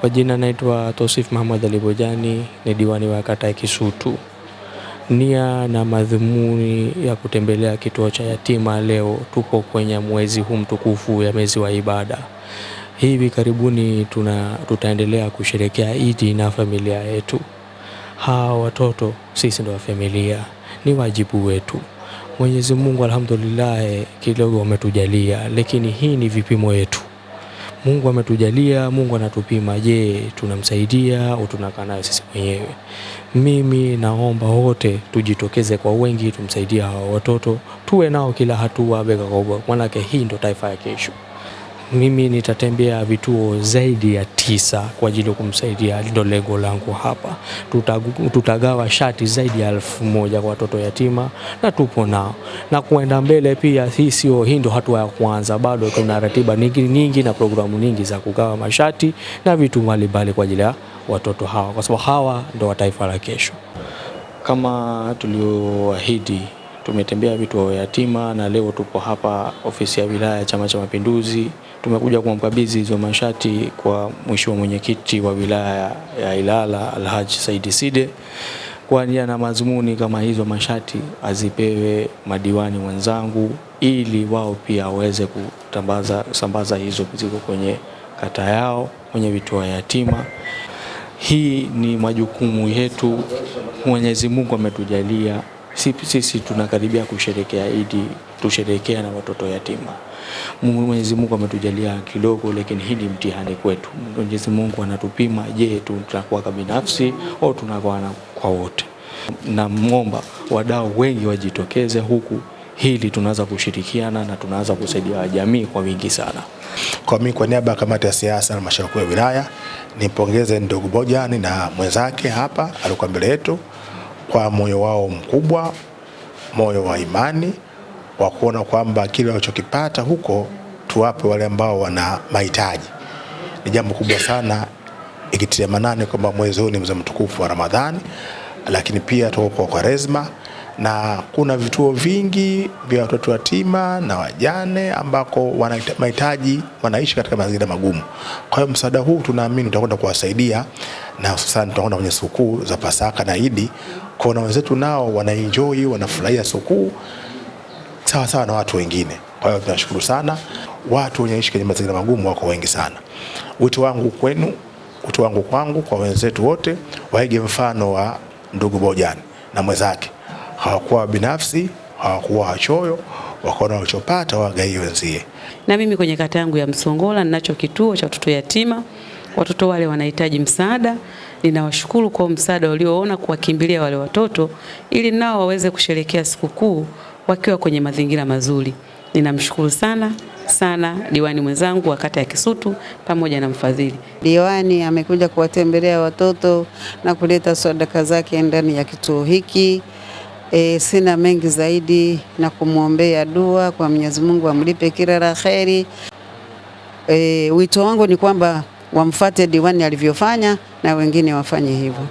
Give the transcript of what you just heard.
Kwa jina naitwa Tosif Muhammad Ali Bojani, ni diwani wa kata ya Kisutu. Nia na madhumuni ya kutembelea kituo cha yatima leo, tupo kwenye mwezi huu mtukufu ya mwezi wa ibada. Hivi karibuni tutaendelea kusherehekea Idi na familia yetu. Hawa watoto sisi ndio familia, ni wajibu wetu. Mwenyezi Mungu alhamdulillah kidogo ametujalia, lakini hii ni vipimo yetu. Mungu ametujalia, Mungu anatupima. Je, tunamsaidia au tunakaa naye sisi wenyewe? Mimi naomba wote tujitokeze kwa wengi, tumsaidie hawa watoto, tuwe nao kila hatua bega kwa bega, maana hii ndio taifa ya kesho. Mimi nitatembea vituo zaidi ya 9 kwa ajili ya kumsaidia, ndio lengo langu hapa. Tutagawa shati zaidi ya 1000 kwa watoto yatima na tupo nao. Na kuenda mbele pia hii ndio hatua ya kwanza, bado tuna ratiba nyingi na programu nyingi za kugawa mashati na vitu mbalimbali kwa ajili ya watoto hawa, kwa sababu hawa ndio taifa la kesho. Kama tulioahidi, tumetembea vituo yatima na leo tupo hapa ofisi ya wilaya ya Chama cha Mapinduzi. Tumekuja kumkabidhi hizo mashati kwa mheshimiwa mwenyekiti wa wilaya ya Ilala Alhaji Said Side, kwa nia na madhumuni kama hizo mashati azipewe madiwani wenzangu ili wao pia waweze kusambaza hizo ziko kwenye kata yao, kwenye vituo yatima. Hii ni majukumu yetu, Mwenyezi Mungu ametujalia. Sisi tunakaribia kusherehekea Idi, tusherehekea na watoto yatima. Mwenyezi Mungu ametujalia kidogo, lakini hii ni mtihani kwetu. Mwenyezi Mungu anatupima, je, tutakuwa binafsi au tunakuwa kwa wote. Namuomba wadau wengi wajitokeze huku, hili tunaanza kushirikiana na tunaanza kusaidia jamii kwa wingi sana. Kwa mimi kwa niaba ya kamati ya siasa na mashauri ya wilaya, nipongeze ndugu Bojani na mwenzake hapa alikuwa mbele yetu kwa moyo wao mkubwa, moyo wa imani, wa kuona kwamba kile wanachokipata huko tuwape wale ambao wana mahitaji. Ni jambo kubwa sana, ikitilia maanani kwamba mwezi huu ni mwezi mtukufu wa Ramadhani, lakini pia tuko kwa Kwaresma na kuna vituo vingi vya watoto yatima na wajane ambako wana mahitaji, wanaishi katika mazingira magumu. Kwa hiyo msaada huu tunaamini utakwenda kuwasaidia, na hususan tutakwenda kwenye sikukuu za Pasaka na Idi, kwa wenzetu nao wanaenjoy, wanafurahia sikukuu sawa sawa na watu wengine. Kwa hiyo tunashukuru sana. Watu wanaishi kwenye mazingira magumu wako wengi sana. Wito wangu kwenu, wito wangu kwangu, kwa wenzetu wote waige mfano wa ndugu Bojani na mwenzake. Hawakuwa binafsi, hawakuwa wachoyo, wakaona walichopata wagaie wenzie. Na mimi kwenye kata yangu ya Msongola ninacho kituo cha watoto yatima. Watoto wale wanahitaji msaada. Ninawashukuru kwa msaada walioona kuwakimbilia wale watoto ili nao waweze kusherehekea sikukuu wakiwa kwenye mazingira mazuri. Ninamshukuru sana diwani mwenzangu wa kata ya Kisutu pamoja na mfadhili. Diwani amekuja kuwatembelea watoto na kuleta sadaka zake ndani ya kituo hiki. Sina mengi zaidi na kumwombea dua kwa Mwenyezi Mungu amlipe kila la kheri. Wito wangu ni kwamba wamfuate diwani alivyofanya na wengine wafanye hivyo.